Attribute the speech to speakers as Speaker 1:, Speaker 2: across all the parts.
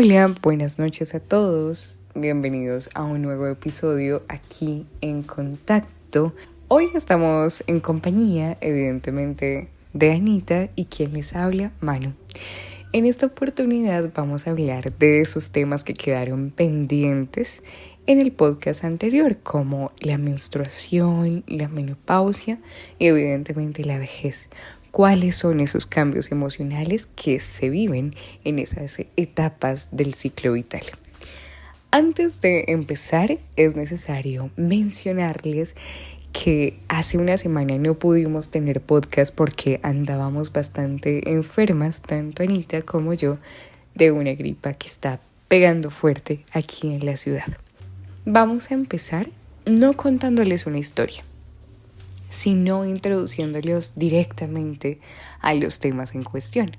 Speaker 1: Hola, buenas noches a todos. Bienvenidos a un nuevo episodio aquí en Contacto. Hoy estamos en compañía, evidentemente, de Anita y quien les habla, Manu. En esta oportunidad vamos a hablar de esos temas que quedaron pendientes en el podcast anterior, como la menstruación, la menopausia y evidentemente la vejez. ¿Cuáles son esos cambios emocionales que se viven en esas etapas del ciclo vital? Antes de empezar, es necesario mencionarles que hace una semana no pudimos tener podcast porque andábamos bastante enfermas, tanto Anita como yo, de una gripa que está pegando fuerte aquí en la ciudad. Vamos a empezar no contándoles una historia, sino introduciéndolos directamente a los temas en cuestión.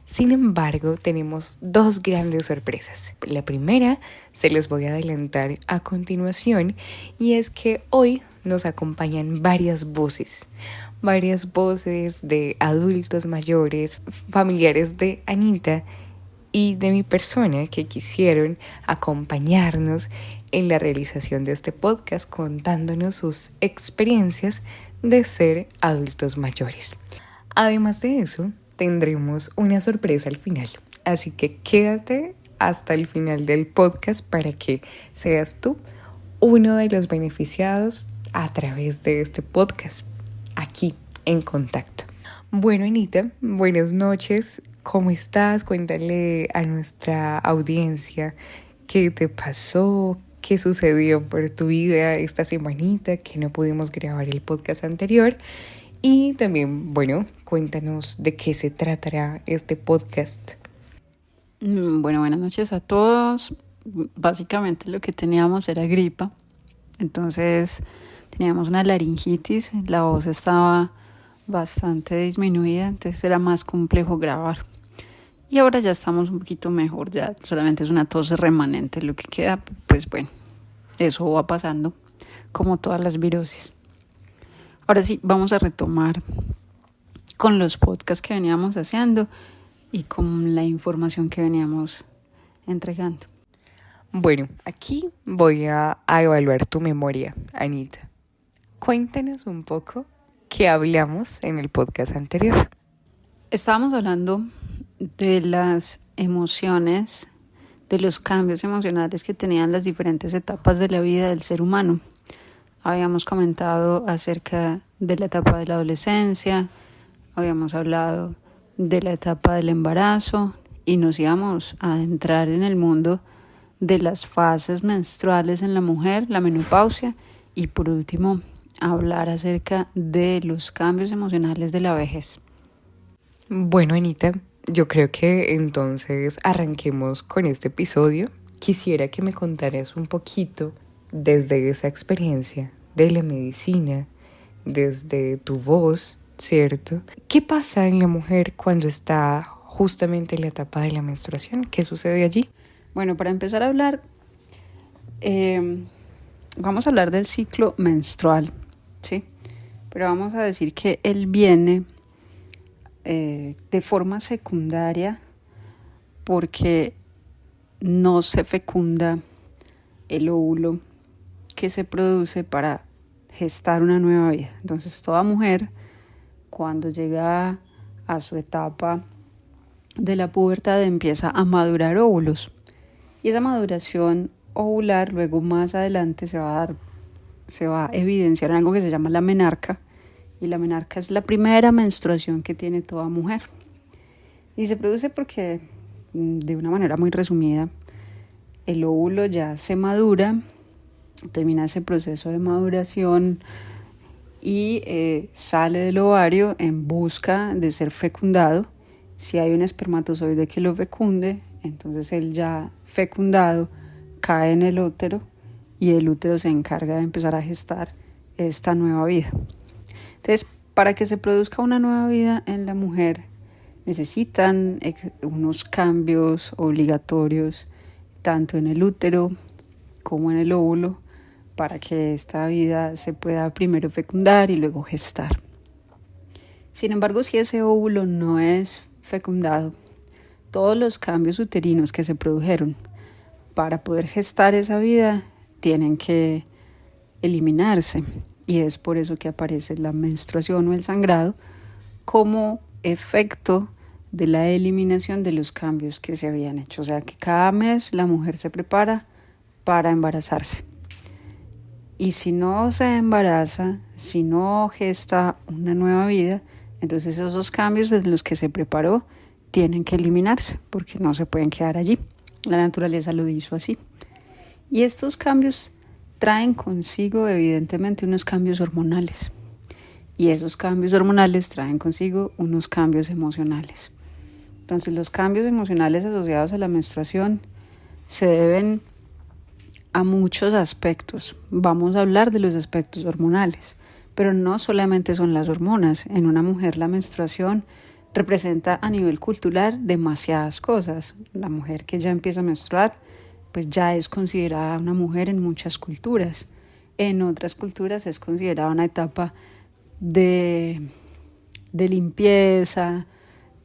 Speaker 1: Sin embargo, tenemos dos grandes sorpresas. La primera se les voy a adelantar a continuación y es que hoy nos acompañan varias voces de adultos mayores, familiares de Anita y de mi persona que quisieron acompañarnos en la realización de este podcast contándonos sus experiencias de ser adultos mayores. Además de eso, tendremos una sorpresa al final, así que quédate hasta el final del podcast para que seas tú uno de los beneficiados a través de este podcast, aquí en Contacto. Bueno, Anita, buenas noches. ¿Cómo estás? Cuéntale a nuestra audiencia qué te pasó, qué sucedió por tu vida esta semanita que no pudimos grabar el podcast anterior. Y también, bueno, cuéntanos de qué se tratará este podcast.
Speaker 2: Bueno, buenas noches a todos. Básicamente lo que teníamos era gripa. Entonces teníamos una laringitis, la voz estaba bastante disminuida, entonces era más complejo grabar. Y ahora ya estamos un poquito mejor, ya solamente es una tos remanente lo que queda, pues bueno, eso va pasando como todas las virosis. Ahora sí, vamos a retomar con los podcasts que veníamos haciendo y con la información que veníamos entregando.
Speaker 1: Bueno, aquí voy a evaluar tu memoria, Anita. Cuéntanos un poco qué hablamos en el podcast anterior.
Speaker 2: Estábamos hablando de las emociones, de los cambios emocionales que tenían las diferentes etapas de la vida del ser humano. Habíamos comentado acerca de la etapa de la adolescencia, habíamos hablado de la etapa del embarazo y nos íbamos a adentrar en el mundo de las fases menstruales en la mujer, la menopausia, y por último hablar acerca de los cambios emocionales de la vejez.
Speaker 1: Bueno, Anita, yo creo que entonces arranquemos con este episodio. Quisiera que me contaras un poquito desde esa experiencia de la medicina, desde tu voz, ¿cierto? ¿Qué pasa en la mujer cuando está justamente en la etapa de la menstruación? ¿Qué sucede allí?
Speaker 2: Bueno, para empezar a hablar, vamos a hablar del ciclo menstrual, ¿sí? Pero vamos a decir que él viene de forma secundaria porque no se fecunda el óvulo que se produce para gestar una nueva vida. Entonces toda mujer cuando llega a su etapa de la pubertad empieza a madurar óvulos y esa maduración ovular luego más adelante se va a evidenciar en algo que se llama la menarca. Y la menarca es la primera menstruación que tiene toda mujer. Y se produce porque, de una manera muy resumida, el óvulo ya se madura, termina ese proceso de maduración y sale del ovario en busca de ser fecundado. Si hay un espermatozoide que lo fecunde, entonces él ya fecundado cae en el útero y el útero se encarga de empezar a gestar esta nueva vida. Entonces, para que se produzca una nueva vida en la mujer, necesitan unos cambios obligatorios, tanto en el útero como en el óvulo, para que esta vida se pueda primero fecundar y luego gestar. Sin embargo, si ese óvulo no es fecundado, todos los cambios uterinos que se produjeron para poder gestar esa vida tienen que eliminarse, y es por eso que aparece la menstruación o el sangrado como efecto de la eliminación de los cambios que se habían hecho. O sea que cada mes la mujer se prepara para embarazarse, y si no se embaraza, si no gesta una nueva vida, entonces esos cambios de los que se preparó tienen que eliminarse porque no se pueden quedar allí. La naturaleza lo hizo así. Y estos cambios traen consigo evidentemente unos cambios hormonales. Y esos cambios hormonales traen consigo unos cambios emocionales. Entonces los cambios emocionales asociados a la menstruación se deben a muchos aspectos. Vamos a hablar de los aspectos hormonales, pero no solamente son las hormonas. En una mujer la menstruación representa a nivel cultural demasiadas cosas. La mujer que ya empieza a menstruar, pues ya es considerada una mujer en muchas culturas. En otras culturas es considerada una etapa de limpieza,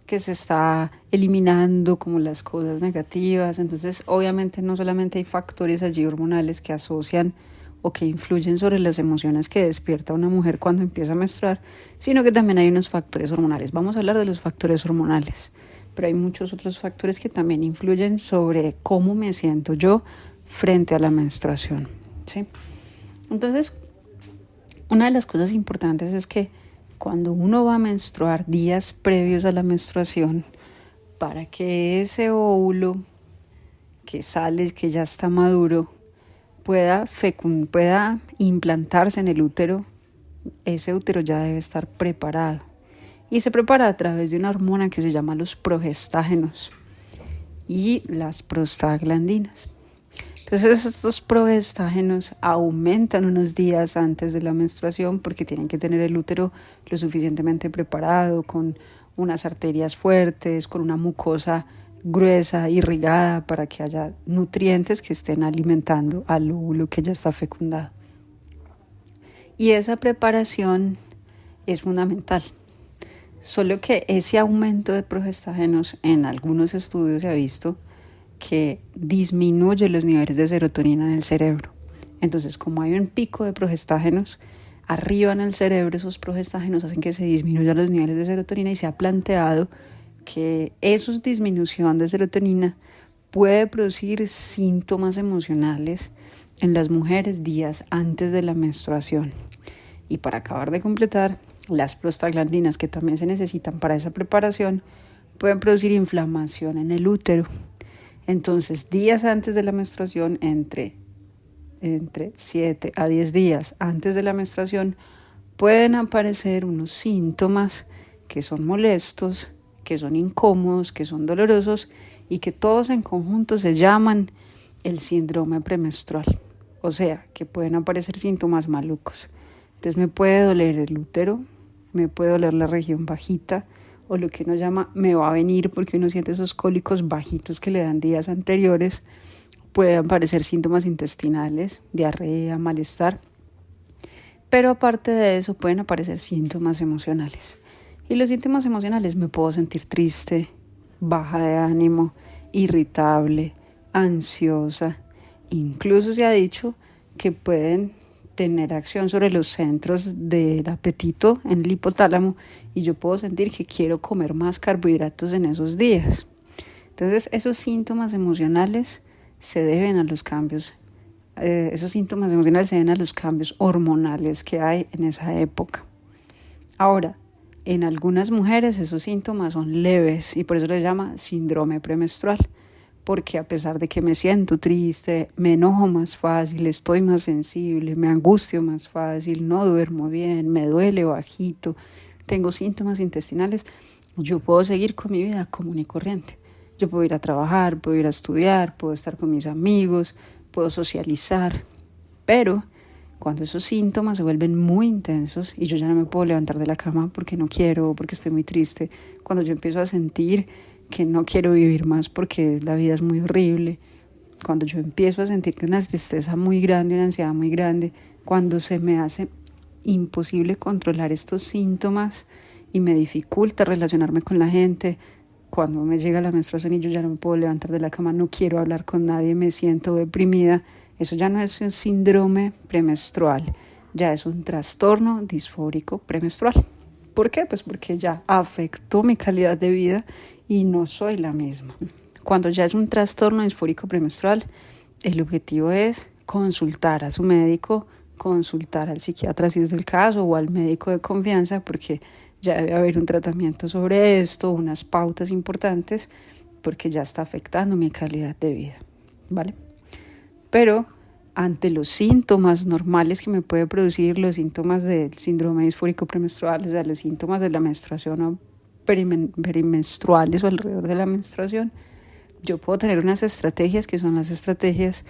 Speaker 2: que se está eliminando como las cosas negativas. Entonces, obviamente no solamente hay factores allí hormonales que asocian o que influyen sobre las emociones que despierta una mujer cuando empieza a menstruar, sino que también hay unos factores hormonales. Vamos a hablar de los factores hormonales, pero hay muchos otros factores que también influyen sobre cómo me siento yo frente a la menstruación, ¿sí? Entonces, una de las cosas importantes es que cuando uno va a menstruar días previos a la menstruación, para que ese óvulo que sale, que ya está maduro, pueda implantarse en el útero, ese útero ya debe estar preparado. Y se prepara a través de una hormona que se llama los progestágenos y las prostaglandinas. Entonces estos progestágenos aumentan unos días antes de la menstruación porque tienen que tener el útero lo suficientemente preparado, con unas arterias fuertes, con una mucosa gruesa, irrigada, para que haya nutrientes que estén alimentando al óvulo que ya está fecundado. Y esa preparación es fundamental. Solo que ese aumento de progestágenos en algunos estudios se ha visto que disminuye los niveles de serotonina en el cerebro. Entonces, como hay un pico de progestágenos arriba en el cerebro, esos progestágenos hacen que se disminuyan los niveles de serotonina, y se ha planteado que esa disminución de serotonina puede producir síntomas emocionales en las mujeres días antes de la menstruación. Y para acabar de completar, las prostaglandinas, que también se necesitan para esa preparación, pueden producir inflamación en el útero. Entonces, días antes de la menstruación, entre 7 a 10 días antes de la menstruación, pueden aparecer unos síntomas que son molestos, que son incómodos, que son dolorosos, y que todos en conjunto se llaman el síndrome premenstrual. O sea, que pueden aparecer síntomas malucos. Entonces me puede doler el útero, me puede doler la región bajita, o lo que uno llama me va a venir, porque uno siente esos cólicos bajitos que le dan días anteriores. Pueden aparecer síntomas intestinales, diarrea, malestar. Pero aparte de eso pueden aparecer síntomas emocionales. Y los síntomas emocionales: me puedo sentir triste, baja de ánimo, irritable, ansiosa. Incluso se ha dicho que pueden tener acción sobre los centros del apetito en el hipotálamo, y yo puedo sentir que quiero comer más carbohidratos en esos días. Entonces, esos síntomas emocionales se deben a los cambios. Esos síntomas emocionales se deben a los cambios hormonales que hay en esa época. Ahora, en algunas mujeres esos síntomas son leves, y por eso les llama síndrome premenstrual, porque a pesar de que me siento triste, me enojo más fácil, estoy más sensible, me angustio más fácil, no duermo bien, me duele bajito, tengo síntomas intestinales, yo puedo seguir con mi vida común y corriente. Yo puedo ir a trabajar, puedo ir a estudiar, puedo estar con mis amigos, puedo socializar, pero cuando esos síntomas se vuelven muy intensos y yo ya no me puedo levantar de la cama porque no quiero, porque estoy muy triste, cuando yo empiezo a sentir que no quiero vivir más porque la vida es muy horrible, cuando yo empiezo a sentir una tristeza muy grande, una ansiedad muy grande, cuando se me hace imposible controlar estos síntomas y me dificulta relacionarme con la gente, cuando me llega la menstruación y yo ya no me puedo levantar de la cama, no quiero hablar con nadie, me siento deprimida. Eso ya no es un síndrome premenstrual, ya es un trastorno disfórico premenstrual. ¿Por qué? Pues porque ya afectó mi calidad de vida y no soy la misma. Cuando ya es un trastorno disfórico premenstrual, el objetivo es consultar a su médico, consultar al psiquiatra si es el caso o al médico de confianza, porque ya debe haber un tratamiento sobre esto, unas pautas importantes, porque ya está afectando mi calidad de vida, ¿vale? Pero ante los síntomas normales que me puede producir, los síntomas del síndrome disfórico premenstrual, o sea, los síntomas de la menstruación o perimenstruales o alrededor de la menstruación, yo puedo tener unas estrategias que son las estrategias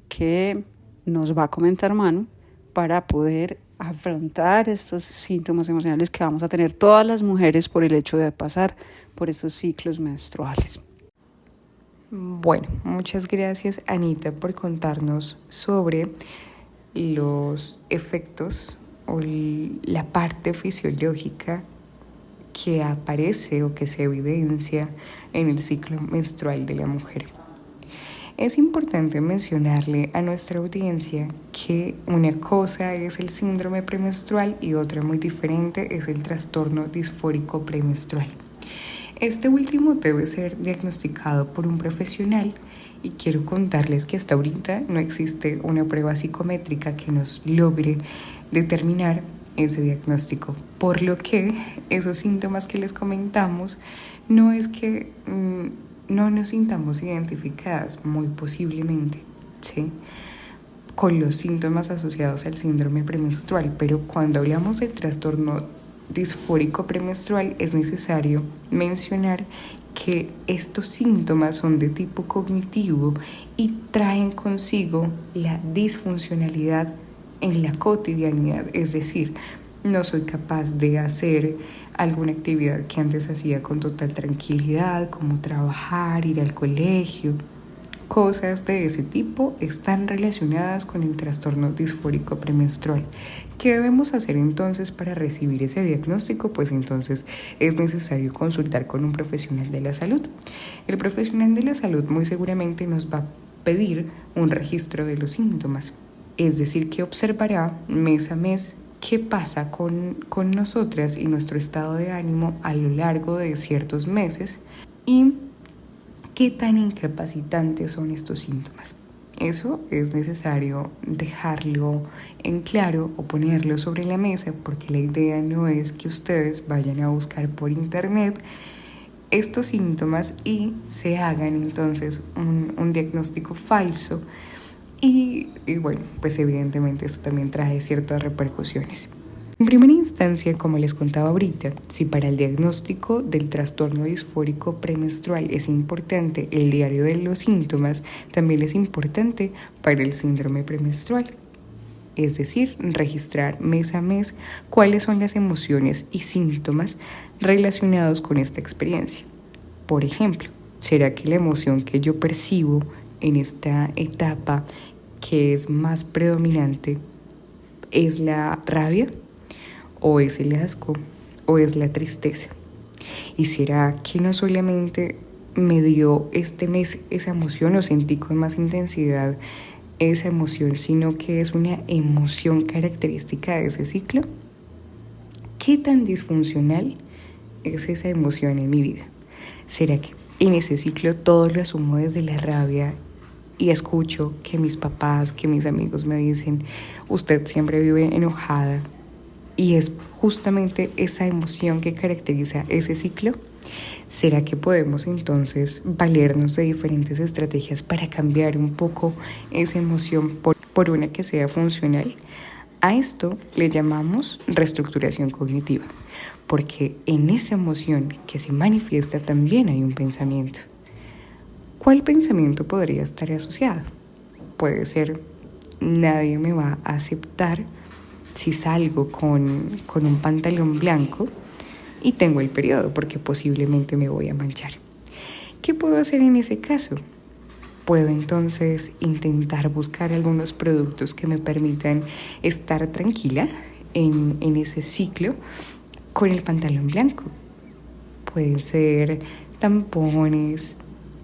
Speaker 2: que nos va a comentar Manu para poder afrontar estos síntomas emocionales que vamos a tener todas las mujeres por el hecho de pasar por estos ciclos menstruales.
Speaker 1: Bueno, muchas gracias Anita por contarnos sobre los efectos o la parte fisiológica que aparece o que se evidencia en el ciclo menstrual de la mujer. Es importante mencionarle a nuestra audiencia que una cosa es el síndrome premenstrual y otra muy diferente es el trastorno disfórico premenstrual. Este último debe ser diagnosticado por un profesional y quiero contarles que hasta ahorita no existe una prueba psicométrica que nos logre determinar ese diagnóstico, por lo que esos síntomas que les comentamos no es que no nos sintamos identificadas, muy posiblemente, ¿sí?, con los síntomas asociados al síndrome premenstrual, pero cuando hablamos del trastorno disfórico premenstrual es necesario mencionar que estos síntomas son de tipo cognitivo y traen consigo la disfuncionalidad en la cotidianidad, es decir, no soy capaz de hacer alguna actividad que antes hacía con total tranquilidad, como trabajar, ir al colegio. Cosas de ese tipo están relacionadas con el trastorno disfórico premenstrual. ¿Qué debemos hacer entonces para recibir ese diagnóstico? Pues entonces es necesario consultar con un profesional de la salud. El profesional de la salud muy seguramente nos va a pedir un registro de los síntomas, es decir, que observará mes a mes qué pasa con nosotras y nuestro estado de ánimo a lo largo de ciertos meses y qué tan incapacitantes son estos síntomas. Eso es necesario dejarlo en claro o ponerlo sobre la mesa, porque la idea no es que ustedes vayan a buscar por internet estos síntomas y se hagan entonces un diagnóstico falso. Y bueno, pues evidentemente esto también trae ciertas repercusiones. En primera instancia, como les contaba ahorita, si para el diagnóstico del trastorno disfórico premenstrual es importante el diario de los síntomas, también es importante para el síndrome premenstrual. Es decir, registrar mes a mes cuáles son las emociones y síntomas relacionados con esta experiencia. Por ejemplo, ¿será que la emoción que yo percibo en esta etapa que es más predominante es la rabia, o es el asco, o es la tristeza? ¿Y será que no solamente me dio este mes esa emoción o sentí con más intensidad esa emoción, sino que es una emoción característica de ese ciclo? ¿Qué tan disfuncional es esa emoción en mi vida? ¿Será que en ese ciclo todo lo asumo desde la rabia y escucho que mis papás, que mis amigos me dicen, usted siempre vive enojada, y es justamente esa emoción que caracteriza ese ciclo? ¿Será que podemos entonces valernos de diferentes estrategias para cambiar un poco esa emoción por una que sea funcional? A esto le llamamos reestructuración cognitiva, porque en esa emoción que se manifiesta también hay un pensamiento. ¿Cuál pensamiento podría estar asociado? Puede ser, nadie me va a aceptar si salgo con un pantalón blanco y tengo el periodo, porque posiblemente me voy a manchar. ¿Qué puedo hacer en ese caso? Puedo entonces intentar buscar algunos productos que me permitan estar tranquila en ese ciclo con el pantalón blanco. Pueden ser tampones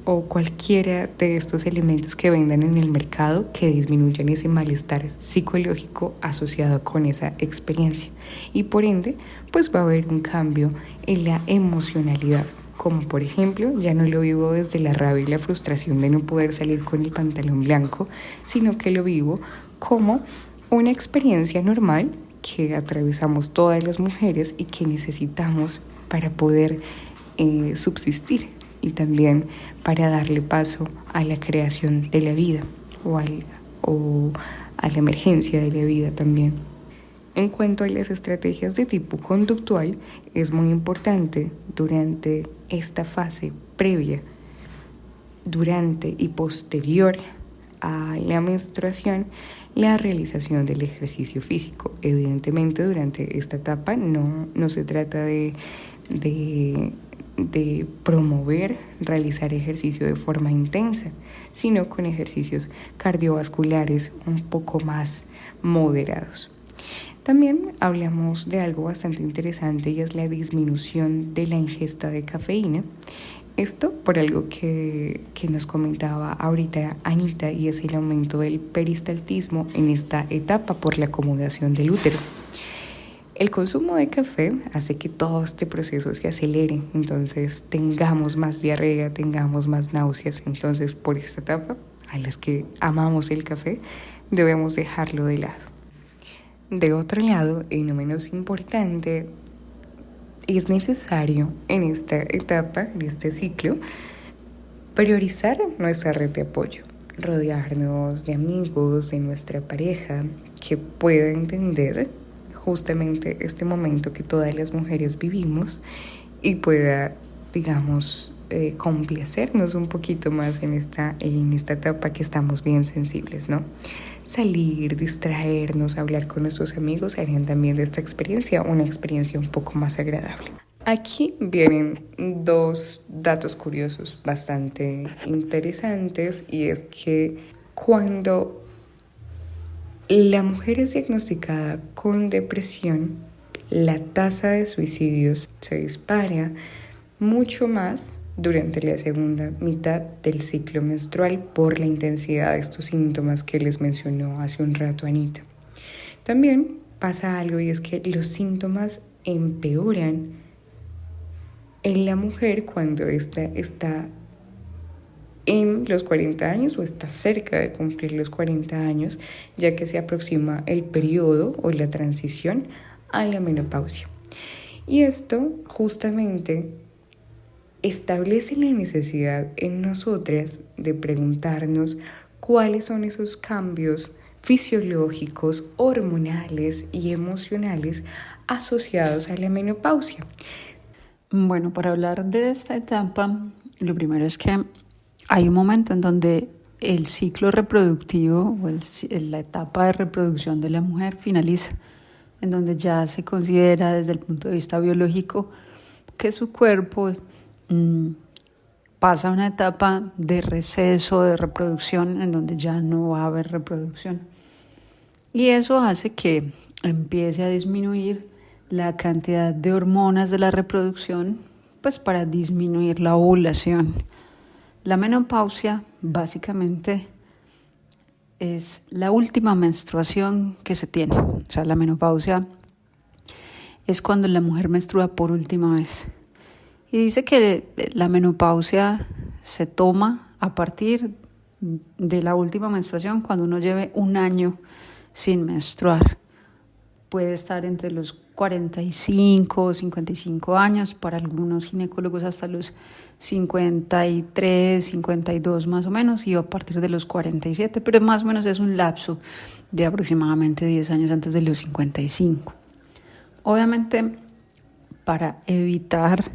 Speaker 1: o cualquiera de estos elementos que vendan en el mercado que disminuyan ese malestar psicológico asociado con esa experiencia. Y por ende, pues va a haber un cambio en la emocionalidad. Como por ejemplo, ya no lo vivo desde la rabia y la frustración de no poder salir con el pantalón blanco, sino que lo vivo como una experiencia normal que atravesamos todas las mujeres y que necesitamos para poder subsistir y también para darle paso a la creación de la vida o a la emergencia de la vida también. En cuanto a las estrategias de tipo conductual, es muy importante durante esta fase previa, durante y posterior a la menstruación, la realización del ejercicio físico. Evidentemente, durante esta etapa no se trata de promover realizar ejercicio de forma intensa, sino con ejercicios cardiovasculares un poco más moderados. También hablamos de algo bastante interesante y es la disminución de la ingesta de cafeína. Esto por algo que nos comentaba ahorita Anita, y es el aumento del peristaltismo en esta etapa por la acomodación del útero. El consumo de café hace que todo este proceso se acelere, entonces tengamos más diarrea, tengamos más náuseas. Entonces, por esta etapa, a las que amamos el café, debemos dejarlo de lado. De otro lado, y no menos importante, es necesario en esta etapa, en este ciclo, priorizar nuestra red de apoyo, rodearnos de amigos, de nuestra pareja, que pueda entender justamente este momento que todas las mujeres vivimos y pueda, digamos, complacernos un poquito más en esta etapa que estamos bien sensibles, ¿no? Salir, distraernos, hablar con nuestros amigos harían también de esta experiencia una experiencia un poco más agradable. Aquí vienen dos datos curiosos bastante interesantes, y es que cuando la mujer es diagnosticada con depresión, la tasa de suicidios se dispara mucho más durante la segunda mitad del ciclo menstrual por la intensidad de estos síntomas que les mencionó hace un rato Anita. También pasa algo, y es que los síntomas empeoran en la mujer cuando ésta está en los 40 años o está cerca de cumplir los 40 años, ya que se aproxima el periodo o la transición a la menopausia. Y esto justamente establece la necesidad en nosotras de preguntarnos cuáles son esos cambios fisiológicos, hormonales y emocionales asociados a la menopausia.
Speaker 2: Bueno, para hablar de esta etapa, lo primero es que hay un momento en donde el ciclo reproductivo o la etapa de reproducción de la mujer finaliza, en donde ya se considera desde el punto de vista biológico que su cuerpo pasa a una etapa de receso, de reproducción, en donde ya no va a haber reproducción. Y eso hace que empiece a disminuir la cantidad de hormonas de la reproducción, pues para disminuir la ovulación. La menopausia básicamente es la última menstruación que se tiene. O sea, la menopausia es cuando la mujer menstrua por última vez. Y dice que la menopausia se toma a partir de la última menstruación, cuando uno lleve un año sin menstruar. Puede estar entre los 45 o 55 años, para algunos ginecólogos hasta los 53, 52 más o menos, y a partir de los 47, pero más o menos es un lapso de aproximadamente 10 años antes de los 55. Obviamente, para evitar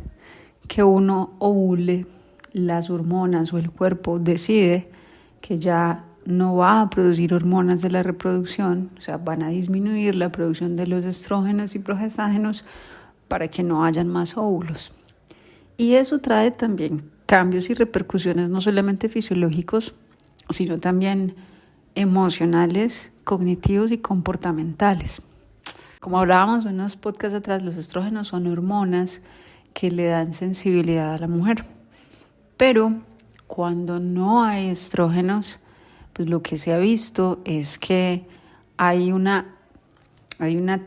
Speaker 2: que uno ovule, las hormonas o el cuerpo decide que ya no va a producir hormonas de la reproducción, o sea, van a disminuir la producción de los estrógenos y progestágenos para que no hayan más óvulos. Y eso trae también cambios y repercusiones no solamente fisiológicos, sino también emocionales, cognitivos y comportamentales. Como hablábamos en unos podcasts atrás, los estrógenos son hormonas que le dan sensibilidad a la mujer. Pero cuando no hay estrógenos, pues lo que se ha visto es que hay una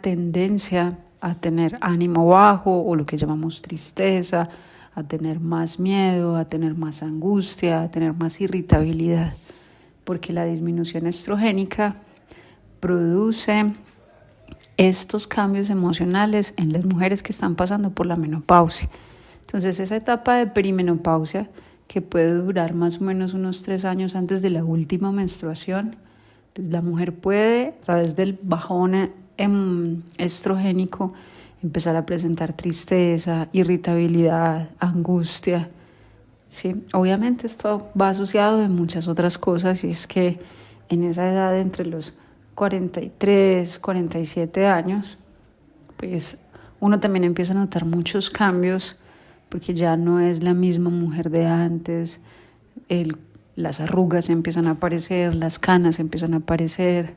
Speaker 2: tendencia a tener ánimo bajo o lo que llamamos tristeza, a tener más miedo, a tener más angustia, a tener más irritabilidad, porque la disminución estrogénica produce estos cambios emocionales en las mujeres que están pasando por la menopausia. Entonces esa etapa de perimenopausia, que puede durar más o menos unos 3 años antes de la última menstruación, entonces la mujer puede, a través del bajón estrogénico, empezar a presentar tristeza, irritabilidad, angustia. Sí, obviamente esto va asociado de muchas otras cosas, y es que en esa edad, entre los 43, 47 años, pues uno también empieza a notar muchos cambios, porque ya no es la misma mujer de antes, las arrugas empiezan a aparecer, las canas empiezan a aparecer,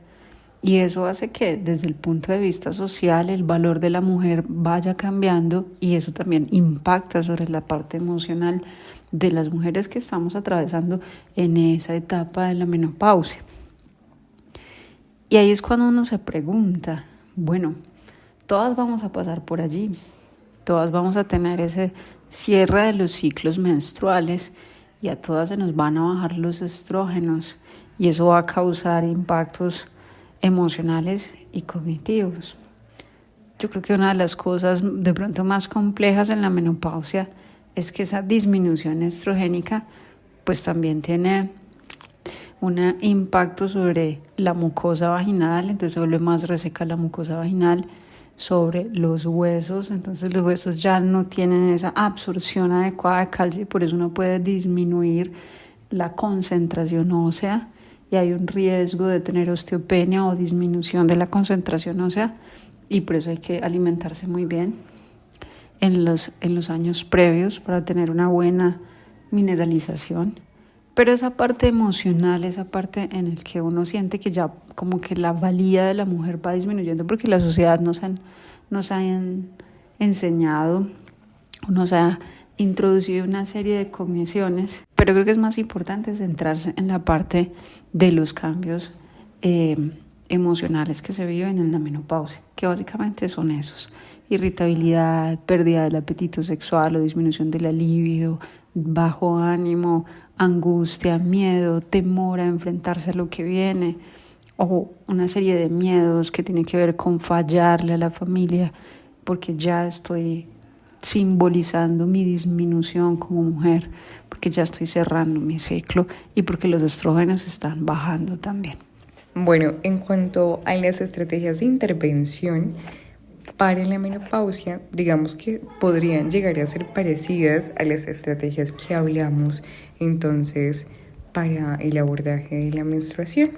Speaker 2: y eso hace que desde el punto de vista social el valor de la mujer vaya cambiando, y eso también impacta sobre la parte emocional de las mujeres que estamos atravesando en esa etapa de la menopausia. Y ahí es cuando uno se pregunta, bueno, todas vamos a pasar por allí, todas vamos a tener ese cierre de los ciclos menstruales, y a todas se nos van a bajar los estrógenos, y eso va a causar impactos emocionales y cognitivos. Yo creo que una de las cosas de pronto más complejas en la menopausia es que esa disminución estrogénica pues también tiene un impacto sobre la mucosa vaginal, entonces se vuelve más reseca la mucosa vaginal, sobre los huesos, entonces los huesos ya no tienen esa absorción adecuada de calcio, y por eso uno puede disminuir la concentración ósea, y hay un riesgo de tener osteopenia o disminución de la concentración ósea, y por eso hay que alimentarse muy bien en los años previos para tener una buena mineralización. Pero esa parte emocional, esa parte en el que uno siente que ya como que la valía de la mujer va disminuyendo, porque la sociedad nos ha enseñado, nos ha introducido una serie de cogniciones, pero creo que es más importante centrarse en la parte de los cambios emocionales que se viven en la menopausia, que básicamente son esos: irritabilidad, pérdida del apetito sexual o disminución de la libido, bajo ánimo, angustia, miedo, temor a enfrentarse a lo que viene, o una serie de miedos que tienen que ver con fallarle a la familia, porque ya estoy simbolizando mi disminución como mujer, porque ya estoy cerrando mi ciclo y porque los estrógenos están bajando también.
Speaker 1: Bueno, en cuanto a las estrategias de intervención para la menopausia, digamos que podrían llegar a ser parecidas a las estrategias que hablamos entonces para el abordaje de la menstruación.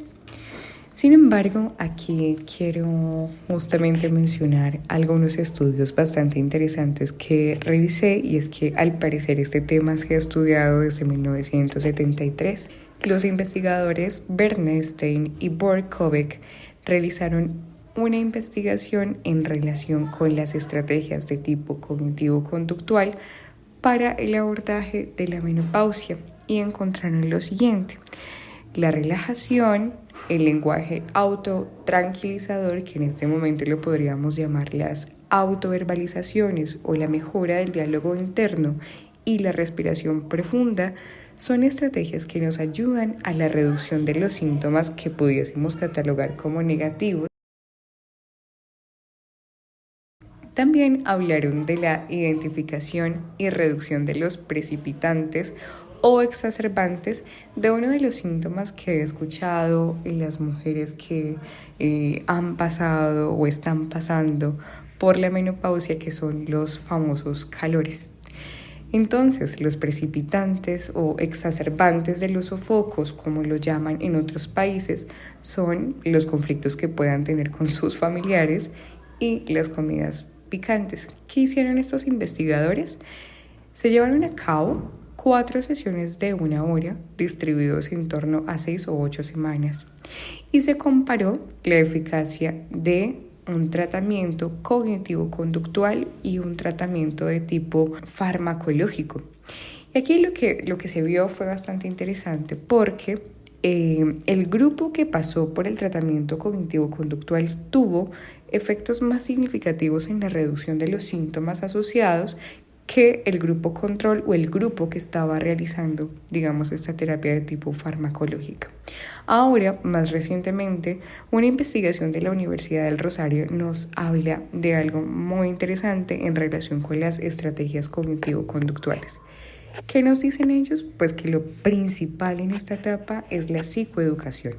Speaker 1: Sin embargo, aquí quiero justamente mencionar algunos estudios bastante interesantes que revisé, y es que al parecer este tema se ha estudiado desde 1973. Los investigadores Bernstein y Borkovic realizaron una investigación en relación con las estrategias de tipo cognitivo-conductual para el abordaje de la menopausia, y encontraron lo siguiente: la relajación, el lenguaje autotranquilizador, que en este momento lo podríamos llamar las autoverbalizaciones, o la mejora del diálogo interno, y la respiración profunda, son estrategias que nos ayudan a la reducción de los síntomas que pudiésemos catalogar como negativos. También hablaron de la identificación y reducción de los precipitantes o exacerbantes de uno de los síntomas que he escuchado en las mujeres que han pasado o están pasando por la menopausia, que son los famosos calores. Entonces, los precipitantes o exacerbantes de los sofocos, como lo llaman en otros países, son los conflictos que puedan tener con sus familiares y las comidas picantes. ¿Qué hicieron estos investigadores? Se llevaron a cabo 4 sesiones de 1 hora, distribuidos en torno a 6 o 8 semanas, y se comparó la eficacia de un tratamiento cognitivo-conductual y un tratamiento de tipo farmacológico. Y aquí lo que se vio fue bastante interesante porque el grupo que pasó por el tratamiento cognitivo-conductual tuvo efectos más significativos en la reducción de los síntomas asociados que el grupo control o el grupo que estaba realizando, digamos, esta terapia de tipo farmacológica. Ahora, más recientemente, una investigación de la Universidad del Rosario nos habla de algo muy interesante en relación con las estrategias cognitivo-conductuales. ¿Qué nos dicen ellos? Pues que lo principal en esta etapa es la psicoeducación.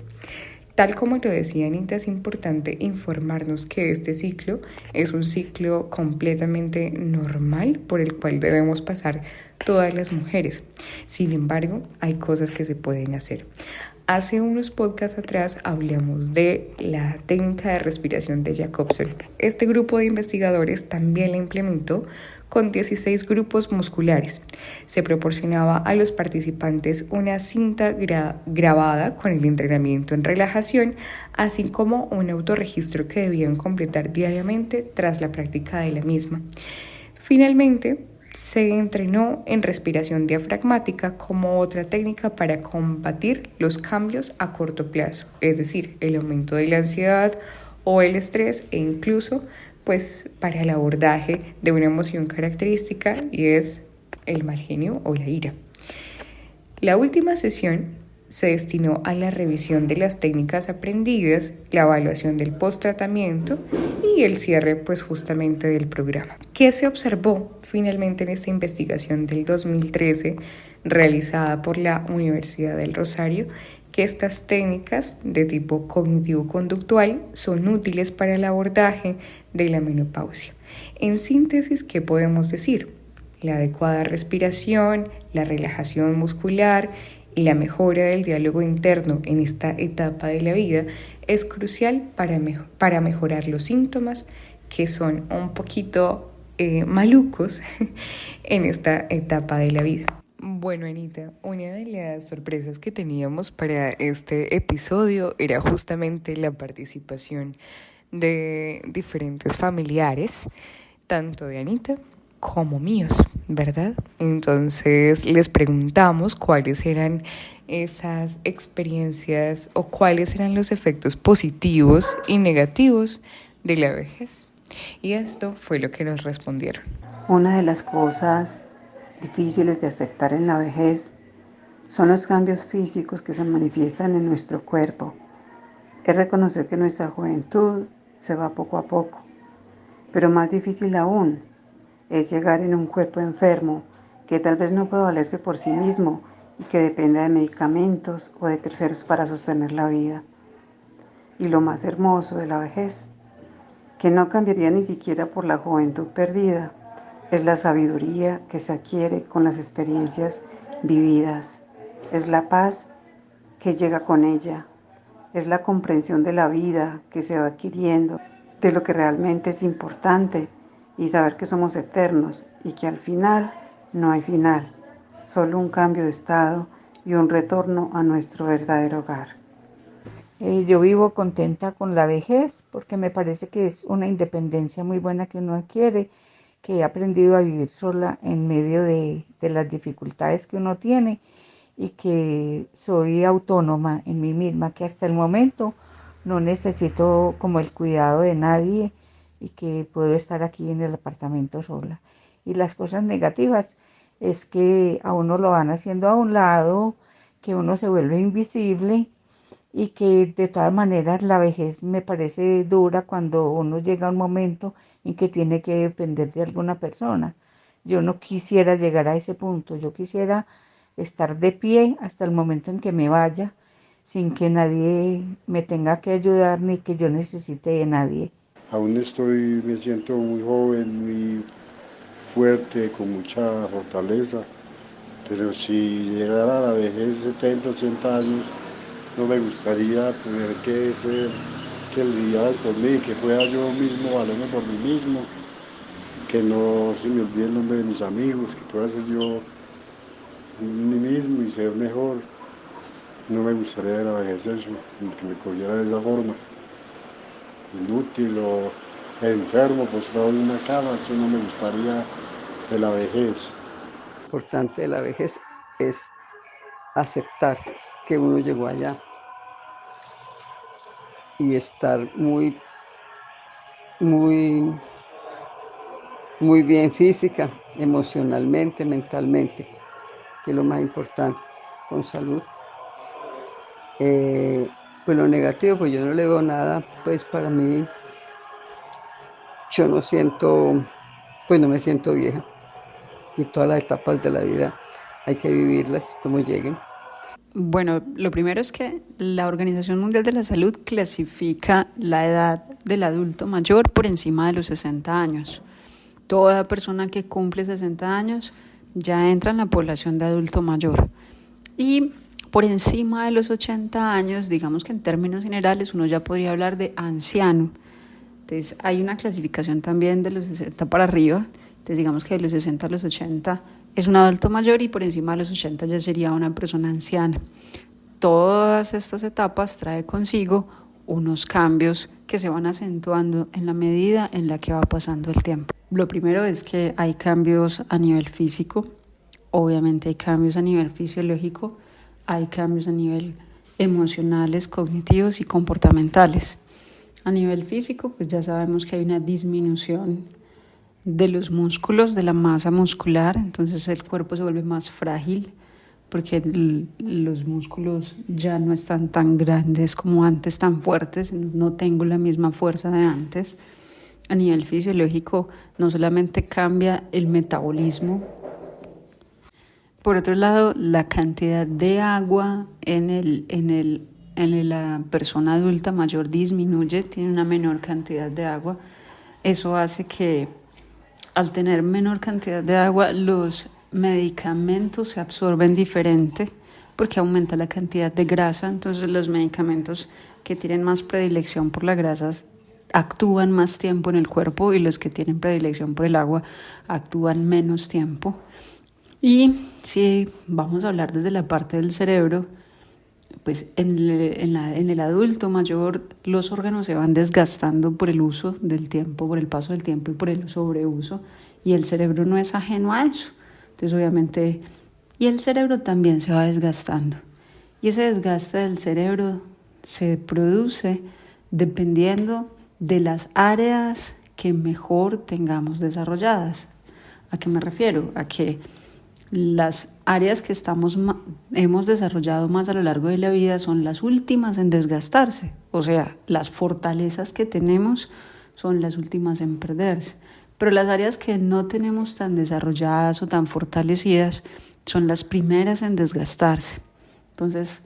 Speaker 1: Tal como lo decía Anita, es importante informarnos que este ciclo es un ciclo completamente normal por el cual debemos pasar todas las mujeres. Sin embargo, hay cosas que se pueden hacer. Hace unos podcasts atrás hablamos de la técnica de respiración de Jacobson. Este grupo de investigadores también la implementó con 16 grupos musculares. Se proporcionaba a los participantes una cinta grabada con el entrenamiento en relajación, así como un autorregistro que debían completar diariamente tras la práctica de la misma. Finalmente, se entrenó en respiración diafragmática como otra técnica para combatir los cambios a corto plazo, es decir, el aumento de la ansiedad o el estrés e incluso pues para el abordaje de una emoción característica y es el mal genio o la ira. La última sesión se destinó a la revisión de las técnicas aprendidas, la evaluación del post-tratamiento y el cierre pues justamente del programa. ¿Qué se observó finalmente en esta investigación del 2013 realizada por la Universidad del Rosario? Que estas técnicas de tipo cognitivo-conductual son útiles para el abordaje de la menopausia. En síntesis, ¿qué podemos decir? La adecuada respiración, la relajación muscular y la mejora del diálogo interno en esta etapa de la vida es crucial para mejorar los síntomas que son un poquito malucos en esta etapa de la vida. Bueno, Anita, una de las sorpresas que teníamos para este episodio era justamente la participación de diferentes familiares, tanto de Anita como míos, ¿verdad? Entonces les preguntamos cuáles eran esas experiencias o cuáles eran los efectos positivos y negativos de la vejez. Y esto fue lo que nos respondieron.
Speaker 3: Una de las cosas difíciles de aceptar en la vejez son los cambios físicos que se manifiestan en nuestro cuerpo. Es reconocer que nuestra juventud se va poco a poco, pero más difícil aún es llegar en un cuerpo enfermo que tal vez no pueda valerse por sí mismo y que dependa de medicamentos o de terceros para sostener la vida. Y lo más hermoso de la vejez, que no cambiaría ni siquiera por la juventud perdida, es la sabiduría que se adquiere con las experiencias vividas. Es la paz que llega con ella. Es la comprensión de la vida que se va adquiriendo, de lo que realmente es importante y saber que somos eternos y que al final no hay final, solo un cambio de estado y un retorno a nuestro verdadero hogar.
Speaker 2: Yo vivo contenta con la vejez porque me parece que es una independencia muy buena que uno adquiere, que he aprendido a vivir sola en medio de las dificultades que uno tiene y que soy autónoma en mí misma, que hasta el momento no necesito como el cuidado de nadie y que puedo estar aquí en el apartamento sola. Y las cosas negativas es que a uno lo van haciendo a un lado, que uno se vuelve invisible y que de todas maneras la vejez me parece dura cuando uno llega a un momento en que tiene que depender de alguna persona. Yo no quisiera llegar a ese punto, yo quisiera estar de pie hasta el momento en que me vaya, sin que nadie me tenga que ayudar ni que yo necesite de nadie.
Speaker 4: Aún me siento muy joven, muy fuerte, con mucha fortaleza, pero si llegara a la vejez, 70, 80 años, no me gustaría tener que ser que lidiara por mí, que pueda yo mismo valerme por mí mismo, que no se me olvide el nombre de mis amigos, que pueda ser yo mí mismo y ser mejor. No me gustaría de la vejez eso, que me cogiera de esa forma, inútil o enfermo, postrado en una cama, eso no me gustaría de la vejez.
Speaker 5: importante de la vejez es aceptar que uno llegó allá y estar muy, muy, muy bien física, emocionalmente, mentalmente, que es lo más importante, con salud. Pues lo negativo, pues yo no le veo nada, pues para mí, yo no siento, pues no me siento vieja. Y todas las etapas de la vida hay que vivirlas como lleguen.
Speaker 2: Bueno, lo primero es que la Organización Mundial de la Salud clasifica la edad del adulto mayor por encima de los 60 años. Toda persona que cumple 60 años ya entra en la población de adulto mayor. Y por encima de los 80 años, digamos que en términos generales uno ya podría hablar de anciano. Entonces hay una clasificación también de los 60 para arriba. Entonces digamos que de los 60 a los 80 es un adulto mayor y por encima de los 80 ya sería una persona anciana. Todas estas etapas trae consigo unos cambios que se van acentuando en la medida en la que va pasando el tiempo. Lo primero es que hay cambios a nivel físico, obviamente hay cambios a nivel fisiológico, hay cambios a nivel emocionales, cognitivos y comportamentales. A nivel físico, pues ya sabemos que hay una disminución de los músculos, de la masa muscular, entonces el cuerpo se vuelve más frágil porque los músculos ya no están tan grandes como antes, tan fuertes, no tengo la misma fuerza de antes. A nivel fisiológico, no solamente cambia el metabolismo, por otro lado, la cantidad de agua en la persona adulta mayor disminuye, tiene una menor cantidad de agua. Eso hace que al tener menor cantidad de agua, los medicamentos se absorben diferente porque aumenta la cantidad de grasa. Entonces los medicamentos que tienen más predilección por la grasa actúan más tiempo en el cuerpo y los que tienen predilección por el agua actúan menos tiempo. Y si vamos a hablar desde la parte del cerebro, pues en el adulto mayor los órganos se van desgastando por el uso del tiempo, por el paso del tiempo y por el sobreuso, y el cerebro no es ajeno a eso. Entonces obviamente, y el cerebro también se va desgastando. Y ese desgaste del cerebro se produce dependiendo de las áreas que mejor tengamos desarrolladas. ¿A qué me refiero? A que las áreas que hemos desarrollado más a lo largo de la vida son las últimas en desgastarse, o sea, las fortalezas que tenemos son las últimas en perderse, pero las áreas que no tenemos tan desarrolladas o tan fortalecidas son las primeras en desgastarse. Entonces,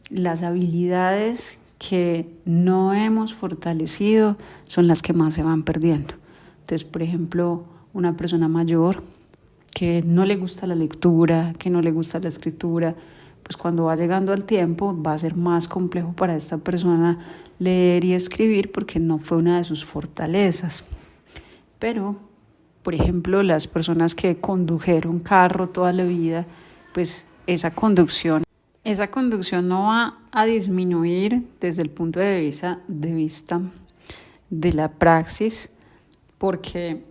Speaker 2: las habilidades que no hemos fortalecido son las que más se van perdiendo. Entonces, por ejemplo, una persona mayor que no le gusta la lectura, que no le gusta la escritura, pues cuando va llegando al tiempo va a ser más complejo para esta persona leer y escribir porque no fue una de sus fortalezas. Pero, por ejemplo, las personas que condujeron carro toda la vida, pues esa conducción no va a disminuir desde el punto de vista de la praxis, porque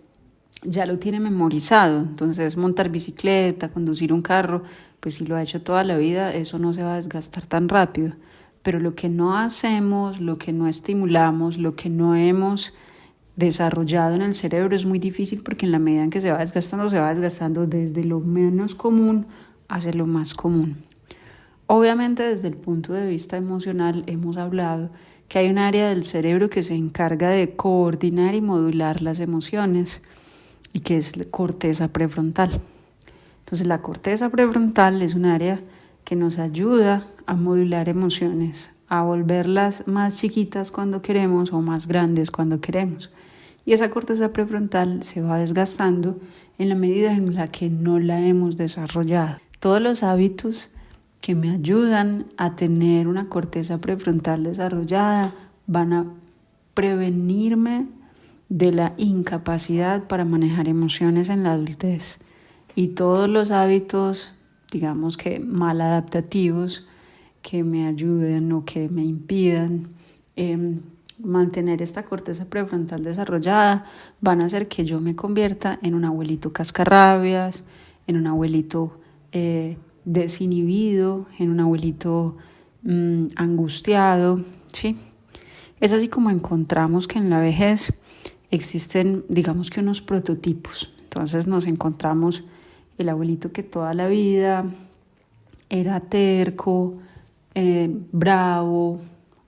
Speaker 2: ya lo tiene memorizado. Entonces montar bicicleta, conducir un carro, pues si lo ha hecho toda la vida, eso no se va a desgastar tan rápido. Pero lo que no hacemos, lo que no estimulamos, lo que no hemos desarrollado en el cerebro es muy difícil, porque en la medida en que se va desgastando desde lo menos común hacia lo más común. Obviamente desde el punto de vista emocional hemos hablado que hay un área del cerebro que se encarga de coordinar y modular las emociones, y que es la corteza prefrontal. Entonces la corteza prefrontal es un área que nos ayuda a modular emociones, a volverlas más chiquitas cuando queremos o más grandes cuando queremos. Y esa corteza prefrontal se va desgastando en la medida en la que no la hemos desarrollado. Todos los hábitos que me ayudan a tener una corteza prefrontal desarrollada van a prevenirme de la incapacidad para manejar emociones en la adultez. Y todos los hábitos, digamos que maladaptativos, que me ayuden o que me impidan mantener esta corteza prefrontal desarrollada, van a hacer que yo me convierta en un abuelito cascarrabias, en un abuelito desinhibido, en un abuelito angustiado, ¿sí? Es así como encontramos que en la vejez existen, digamos que unos prototipos. Entonces nos encontramos el abuelito que toda la vida era terco, bravo,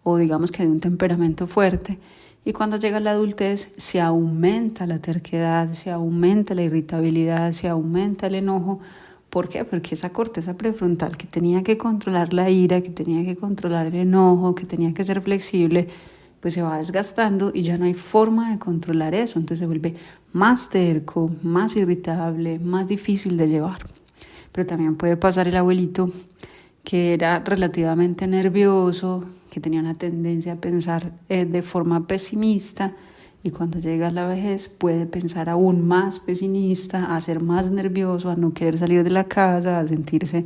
Speaker 2: o digamos que de un temperamento fuerte, y cuando llega la adultez se aumenta la terquedad, se aumenta la irritabilidad, se aumenta el enojo. ¿Por qué? Porque esa corteza prefrontal que tenía que controlar la ira, que tenía que controlar el enojo, que tenía que ser flexible, pues se va desgastando y ya no hay forma de controlar eso. Entonces se vuelve más terco, más irritable, más difícil de llevar. Pero también puede pasar el abuelito que era relativamente nervioso, que tenía una tendencia a pensar de forma pesimista, y cuando llega a la vejez puede pensar aún más pesimista, a ser más nervioso, a no querer salir de la casa, a sentirse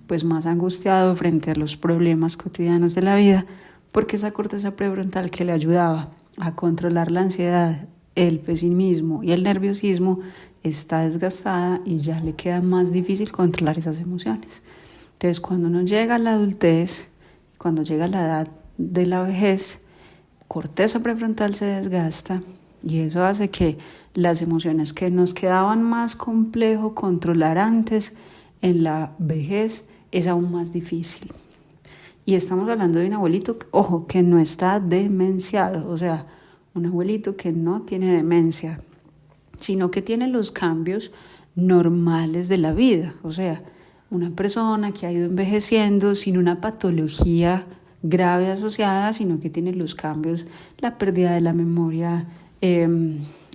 Speaker 2: pues más angustiado frente a los problemas cotidianos de la vida, porque esa corteza prefrontal que le ayudaba a controlar la ansiedad, el pesimismo y el nerviosismo está desgastada y ya le queda más difícil controlar esas emociones. Entonces, cuando uno llega a la adultez, cuando llega a la edad de la vejez, corteza prefrontal se desgasta y eso hace que las emociones que nos quedaban más complejo controlar antes, en la vejez es aún más difícil. Y estamos hablando de un abuelito, ojo, que no está demenciado, o sea, un abuelito que no tiene demencia, sino que tiene los cambios normales de la vida, o sea, una persona que ha ido envejeciendo sin una patología grave asociada, sino que tiene los cambios, la pérdida de la memoria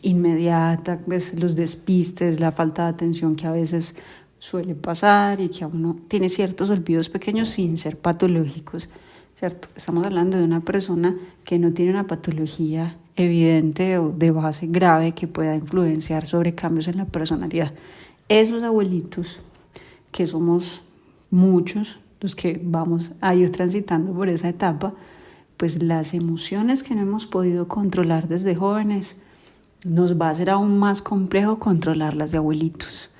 Speaker 2: inmediata, pues, los despistes, la falta de atención que a veces suele pasar y que a uno tiene ciertos olvidos pequeños sin ser patológicos, ¿cierto? Estamos hablando de una persona que no tiene una patología evidente o de base grave que pueda influenciar sobre cambios en la personalidad. Esos abuelitos, que somos muchos los que vamos a ir transitando por esa etapa, pues las emociones que no hemos podido controlar desde jóvenes, nos va a ser aún más complejo controlarlas de abuelitos.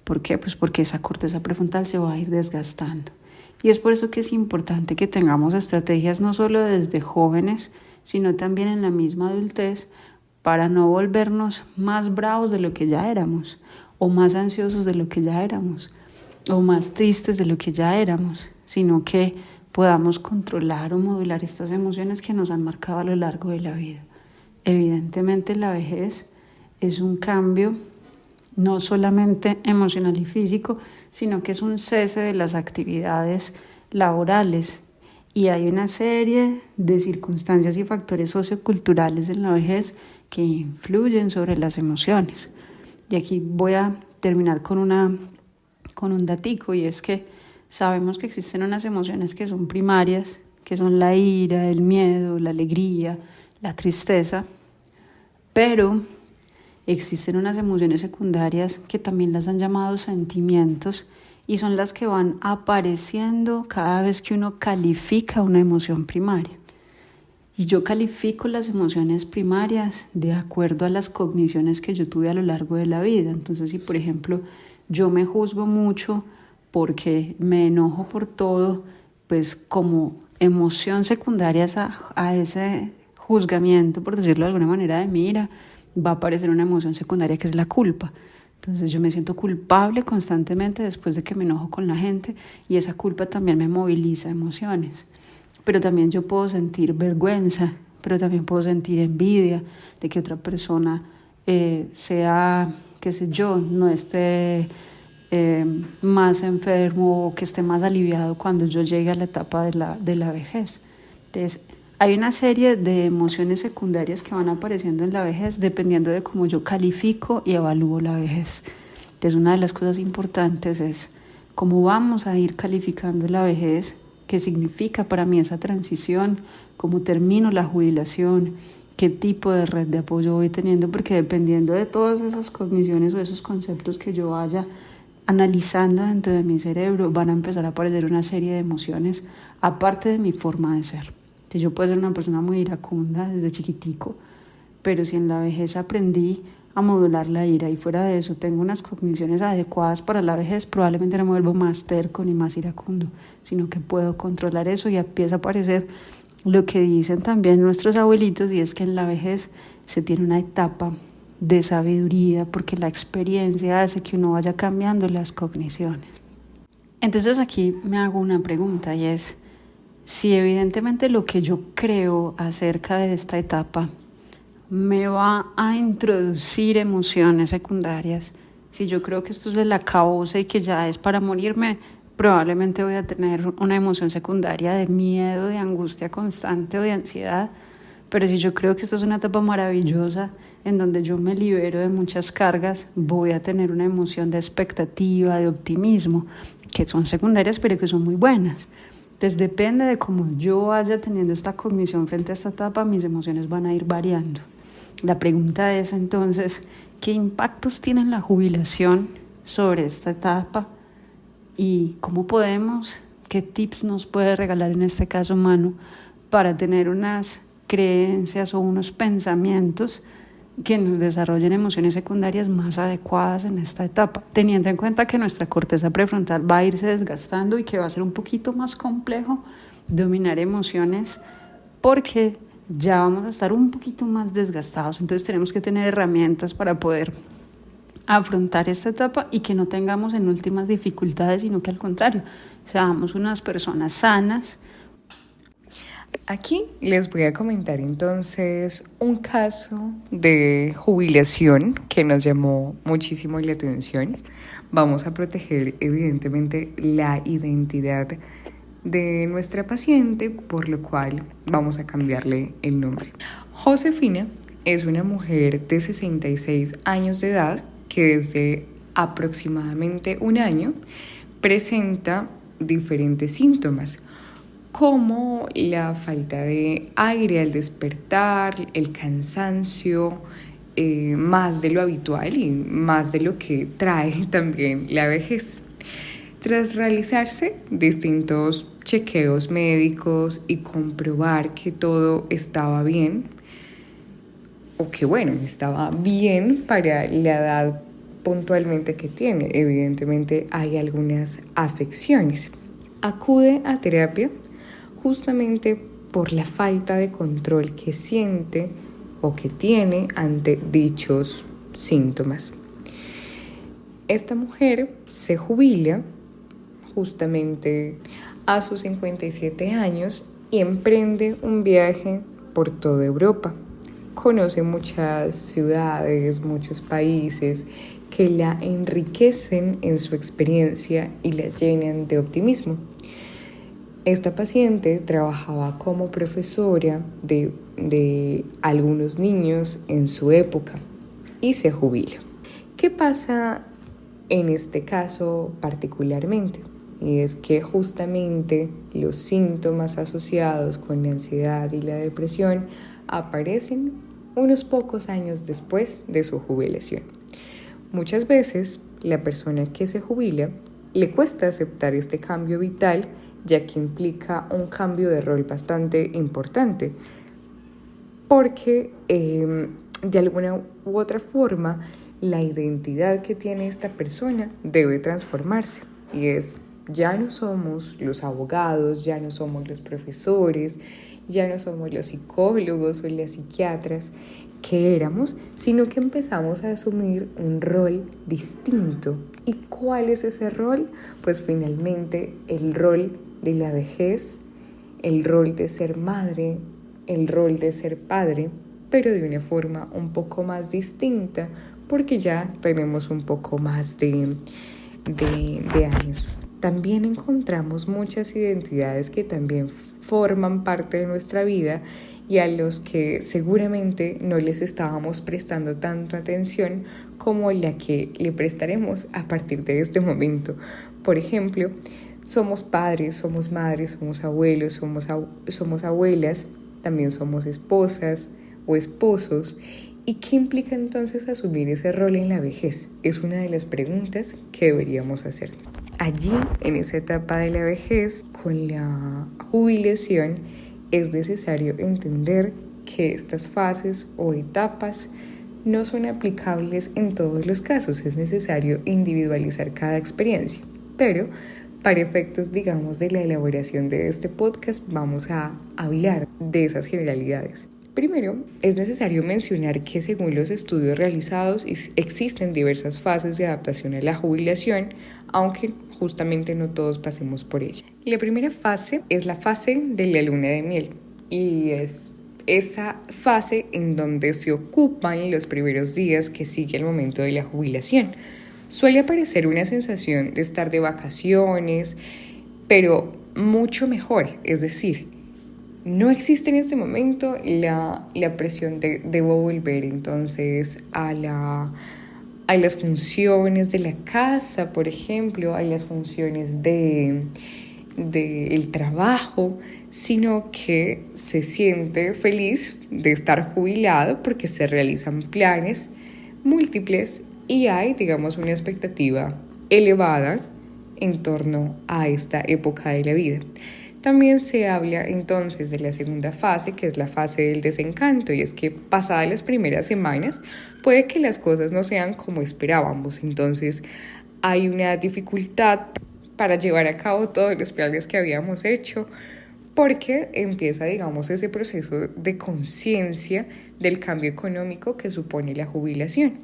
Speaker 2: ¿Por qué? Pues porque esa corteza prefrontal se va a ir desgastando. Y es por eso que es importante que tengamos estrategias no solo desde jóvenes, sino también en la misma adultez, para no volvernos más bravos de lo que ya éramos, o más ansiosos de lo que ya éramos, o más tristes de lo que ya éramos, sino que podamos controlar o modular estas emociones que nos han marcado a lo largo de la vida. Evidentemente la vejez es un cambio no solamente emocional y físico, sino que es un cese de las actividades laborales, y hay una serie de circunstancias y factores socioculturales en la vejez que influyen sobre las emociones. Y aquí voy a terminar con un datico, y es que sabemos que existen unas emociones que son primarias, que son la ira, el miedo, la alegría, la tristeza, pero existen unas emociones secundarias que también las han llamado sentimientos, y son las que van apareciendo cada vez que uno califica una emoción primaria. Y yo califico las emociones primarias de acuerdo a las cogniciones que yo tuve a lo largo de la vida. Entonces, si por ejemplo yo me juzgo mucho porque me enojo por todo, pues como emoción secundaria a ese juzgamiento, por decirlo de alguna manera, de mi ira, va a aparecer una emoción secundaria que es la culpa. Entonces yo me siento culpable constantemente después de que me enojo con la gente, y esa culpa también me moviliza emociones. Pero también yo puedo sentir vergüenza, pero también puedo sentir envidia de que otra persona sea, qué sé yo, no esté más enfermo, o que esté más aliviado cuando yo llegue a la etapa de la vejez. Entonces, hay una serie de emociones secundarias que van apareciendo en la vejez dependiendo de cómo yo califico y evalúo la vejez. Entonces, una de las cosas importantes es cómo vamos a ir calificando la vejez, qué significa para mí esa transición, cómo termino la jubilación, qué tipo de red de apoyo voy teniendo, porque dependiendo de todas esas cogniciones o esos conceptos que yo vaya analizando dentro de mi cerebro, van a empezar a aparecer una serie de emociones aparte de mi forma de ser. Entonces, yo puedo ser una persona muy iracunda desde chiquitico, pero si en la vejez aprendí a modular la ira, y fuera de eso tengo unas cogniciones adecuadas para la vejez, probablemente no me vuelvo más terco ni más iracundo, sino que puedo controlar eso y empieza a aparecer lo que dicen también nuestros abuelitos, y es que en la vejez se tiene una etapa de sabiduría porque la experiencia hace que uno vaya cambiando las cogniciones. Entonces aquí me hago una pregunta, y es si evidentemente lo que yo creo acerca de esta etapa me va a introducir emociones secundarias. Si yo creo que esto es el acabose y que ya es para morirme, probablemente voy a tener una emoción secundaria de miedo, de angustia constante o de ansiedad. Pero si yo creo que esto es una etapa maravillosa en donde yo me libero de muchas cargas, voy a tener una emoción de expectativa, de optimismo, que son secundarias pero que son muy buenas. Entonces depende de cómo yo vaya teniendo esta cognición frente a esta etapa, mis emociones van a ir variando. La pregunta es entonces, ¿qué impactos tiene la jubilación sobre esta etapa? ¿Y cómo podemos, qué tips nos puede regalar en este caso Manu para tener unas creencias o unos pensamientos que nos desarrollen emociones secundarias más adecuadas en esta etapa, teniendo en cuenta que nuestra corteza prefrontal va a irse desgastando y que va a ser un poquito más complejo dominar emociones porque ya vamos a estar un poquito más desgastados? Entonces tenemos que tener herramientas para poder afrontar esta etapa y que no tengamos en últimas dificultades, sino que al contrario, seamos unas personas sanas.
Speaker 1: Aquí les voy a comentar entonces un caso de jubilación que nos llamó muchísimo la atención. Vamos a proteger evidentemente la identidad de nuestra paciente, por lo cual vamos a cambiarle el nombre. Josefina es una mujer de 66 años de edad que desde aproximadamente un año presenta diferentes síntomas, como la falta de aire al despertar, el cansancio, más de lo habitual y más de lo que trae también la vejez. Tras realizarse distintos chequeos médicos y comprobar que todo estaba bien, o que estaba bien para la edad puntualmente que tiene, evidentemente hay algunas afecciones. Acude a terapia justamente por la falta de control que siente o que tiene ante dichos síntomas. Esta mujer se jubila justamente a sus 57 años y emprende un viaje por toda Europa. Conoce muchas ciudades, muchos países que la enriquecen en su experiencia y la llenan de optimismo. Esta paciente trabajaba como profesora de algunos niños en su época y se jubila. ¿Qué pasa en este caso particularmente? Y es que justamente los síntomas asociados con la ansiedad y la depresión aparecen unos pocos años después de su jubilación. Muchas veces la persona que se jubila le cuesta aceptar este cambio vital, ya que implica un cambio de rol bastante importante, porque de alguna u otra forma la identidad que tiene esta persona debe transformarse, y es: ya no somos los abogados, ya no somos los profesores, ya no somos los psicólogos o las psiquiatras que éramos, sino que empezamos a asumir un rol distinto. ¿Y cuál es ese rol? Pues finalmente el rol de la vejez, el rol de ser madre, el rol de ser padre, pero de una forma un poco más distinta, porque ya tenemos un poco más de años. También encontramos muchas identidades que también forman parte de nuestra vida y a los que seguramente no les estábamos prestando tanto atención como la que le prestaremos a partir de este momento. Por ejemplo, somos padres, somos madres, somos abuelos, somos abuelas, también somos esposas o esposos. ¿Y qué implica entonces asumir ese rol en la vejez? Es una de las preguntas que deberíamos hacer. Allí, en esa etapa de la vejez, con la jubilación, es necesario entender que estas fases o etapas no son aplicables en todos los casos, es necesario individualizar cada experiencia, pero para efectos, digamos, de la elaboración de este podcast vamos a hablar de esas generalidades. Primero, es necesario mencionar que según los estudios realizados existen diversas fases de adaptación a la jubilación, aunque justamente no todos pasemos por ella. La primera fase es la fase de la luna de miel y es esa fase en donde se ocupan los primeros días que sigue el momento de la jubilación. Suele aparecer una sensación de estar de vacaciones, pero mucho mejor, es decir, no existe en este momento la presión de debo volver entonces a las funciones de la casa, por ejemplo, a las funciones del trabajo, sino que se siente feliz de estar jubilado porque se realizan planes múltiples y hay, digamos, una expectativa elevada en torno a esta época de la vida. También se habla entonces de la segunda fase, que es la fase del desencanto, y es que pasadas las primeras semanas puede que las cosas no sean como esperábamos, entonces hay una dificultad para llevar a cabo todos los planes que habíamos hecho, porque empieza, digamos, ese proceso de conciencia del cambio económico que supone la jubilación.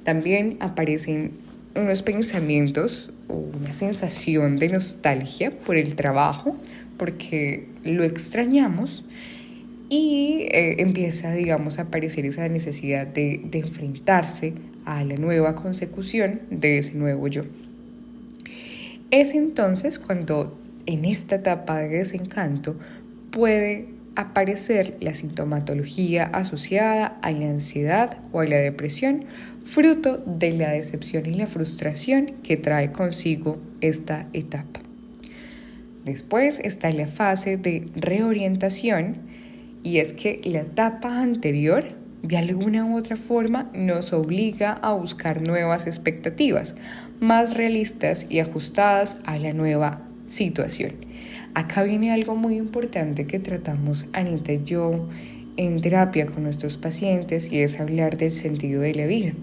Speaker 1: También aparecen unos pensamientos o una sensación de nostalgia por el trabajo, porque lo extrañamos y empieza, digamos, a aparecer esa necesidad de enfrentarse a la nueva consecución de ese nuevo yo. Es entonces cuando en esta etapa de desencanto puede aparecer la sintomatología asociada a la ansiedad o a la depresión, fruto de la decepción y la frustración que trae consigo esta etapa. Después está la fase de reorientación, y es que la etapa anterior de alguna u otra forma nos obliga a buscar nuevas expectativas, más realistas y ajustadas a la nueva situación. Acá viene algo muy importante que tratamos Anita y yo en terapia con nuestros pacientes, y es hablar del sentido de la vida.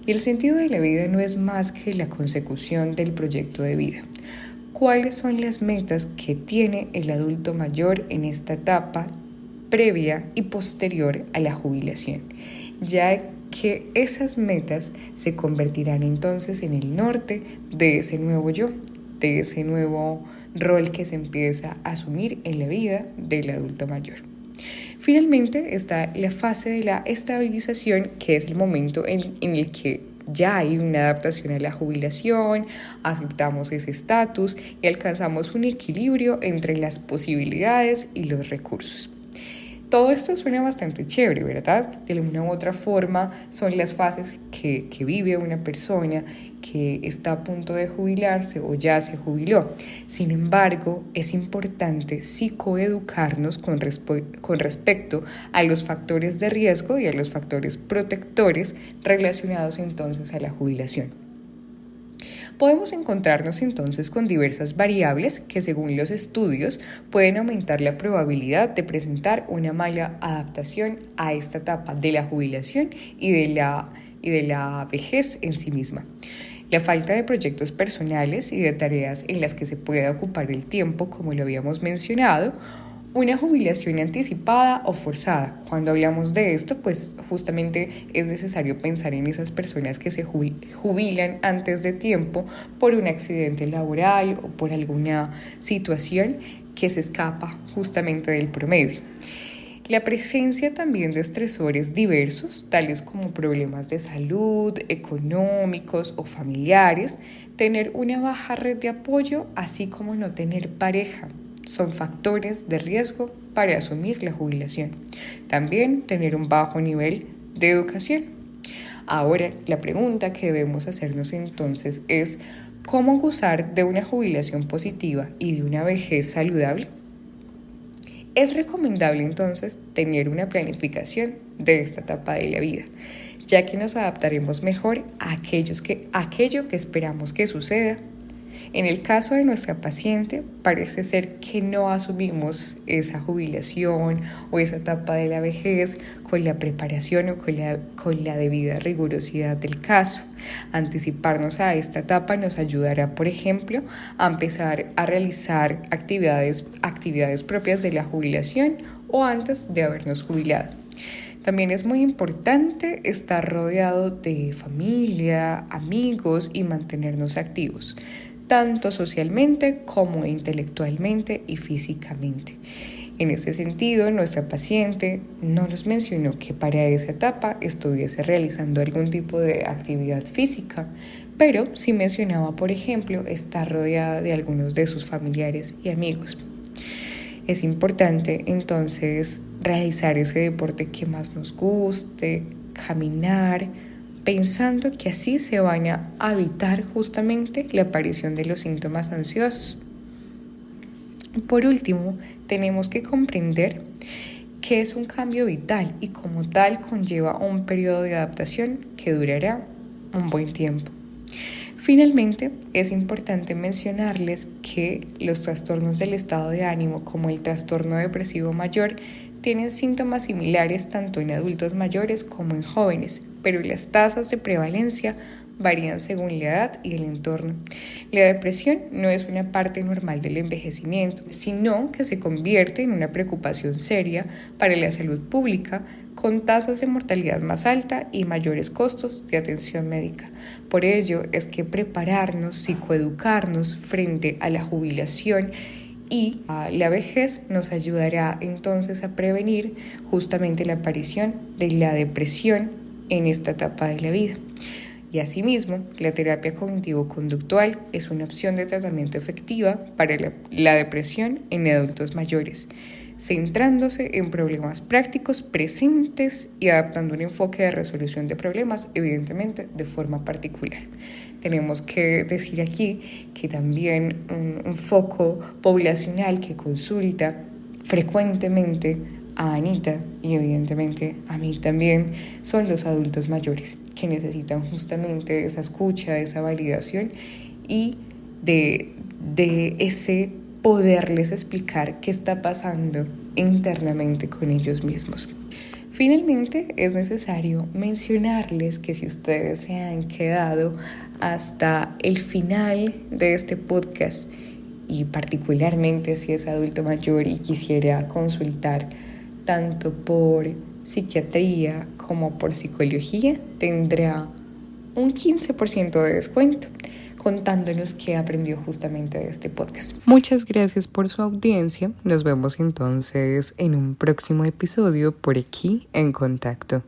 Speaker 1: Y el sentido de la vida no es más que la consecución del proyecto de vida. ¿Cuáles son las metas que tiene el adulto mayor en esta etapa previa y posterior a la jubilación? Ya que esas metas se convertirán entonces en el norte de ese nuevo yo, de ese nuevo rol que se empieza a asumir en la vida del adulto mayor. Finalmente está la fase de la estabilización, que es el momento en el que ya hay una adaptación a la jubilación, aceptamos ese estatus y alcanzamos un equilibrio entre las posibilidades y los recursos. Todo esto suena bastante chévere, ¿verdad? De alguna u otra forma son las fases que vive una persona que está a punto de jubilarse o ya se jubiló. Sin embargo, es importante psicoeducarnos con respecto a los factores de riesgo y a los factores protectores relacionados entonces a la jubilación. Podemos encontrarnos entonces con diversas variables que, según los estudios, pueden aumentar la probabilidad de presentar una mala adaptación a esta etapa de la jubilación y de la vejez en sí misma. La falta de proyectos personales y de tareas en las que se pueda ocupar el tiempo, como lo habíamos mencionado, una jubilación anticipada o forzada. Cuando hablamos de esto, pues justamente es necesario pensar en esas personas que se jubilan antes de tiempo por un accidente laboral o por alguna situación que se escapa justamente del promedio. La presencia también de estresores diversos, tales como problemas de salud, económicos o familiares, tener una baja red de apoyo, así como no tener pareja, son factores de riesgo para asumir la jubilación. También tener un bajo nivel de educación. Ahora, la pregunta que debemos hacernos entonces es: ¿cómo gozar de una jubilación positiva y de una vejez saludable? Es recomendable entonces tener una planificación de esta etapa de la vida, ya que nos adaptaremos mejor a aquello que esperamos que suceda En el caso de nuestra paciente, parece ser que no asumimos esa jubilación o esa etapa de la vejez con la preparación o con la debida rigurosidad del caso. Anticiparnos a esta etapa nos ayudará, por ejemplo, a empezar a realizar actividades propias de la jubilación o antes de habernos jubilado. También es muy importante estar rodeado de familia, amigos y mantenernos activos, tanto socialmente como intelectualmente y físicamente. En este sentido, nuestra paciente no nos mencionó que para esa etapa estuviese realizando algún tipo de actividad física, pero sí mencionaba, por ejemplo, estar rodeada de algunos de sus familiares y amigos. Es importante entonces realizar ese deporte que más nos guste, caminar, pensando que así se van a evitar justamente la aparición de los síntomas ansiosos. Por último, tenemos que comprender que es un cambio vital y como tal conlleva un periodo de adaptación que durará un buen tiempo. Finalmente, es importante mencionarles que los trastornos del estado de ánimo, como el trastorno depresivo mayor, tienen síntomas similares tanto en adultos mayores como en jóvenes, pero las tasas de prevalencia varían según la edad y el entorno. La depresión no es una parte normal del envejecimiento, sino que se convierte en una preocupación seria para la salud pública, con tasas de mortalidad más alta y mayores costos de atención médica. Por ello es que prepararnos, psicoeducarnos frente a la jubilación y a la vejez nos ayudará entonces a prevenir justamente la aparición de la depresión en esta etapa de la vida. Y asimismo, la terapia cognitivo-conductual es una opción de tratamiento efectiva para la depresión en adultos mayores, centrándose en problemas prácticos presentes y adaptando un enfoque de resolución de problemas, evidentemente, de forma particular. Tenemos que decir aquí que también un foco poblacional que consulta frecuentemente a Anita y evidentemente a mí también son los adultos mayores que necesitan justamente esa escucha, esa validación y de ese poderles explicar qué está pasando internamente con ellos mismos. Finalmente, es necesario mencionarles que si ustedes se han quedado hasta el final de este podcast y particularmente si es adulto mayor y quisiera consultar tanto por psiquiatría como por psicología, tendrá un 15% de descuento contándonos qué aprendió justamente de este podcast. Muchas gracias por su audiencia. Nos vemos entonces en un próximo episodio por aquí en Contacto.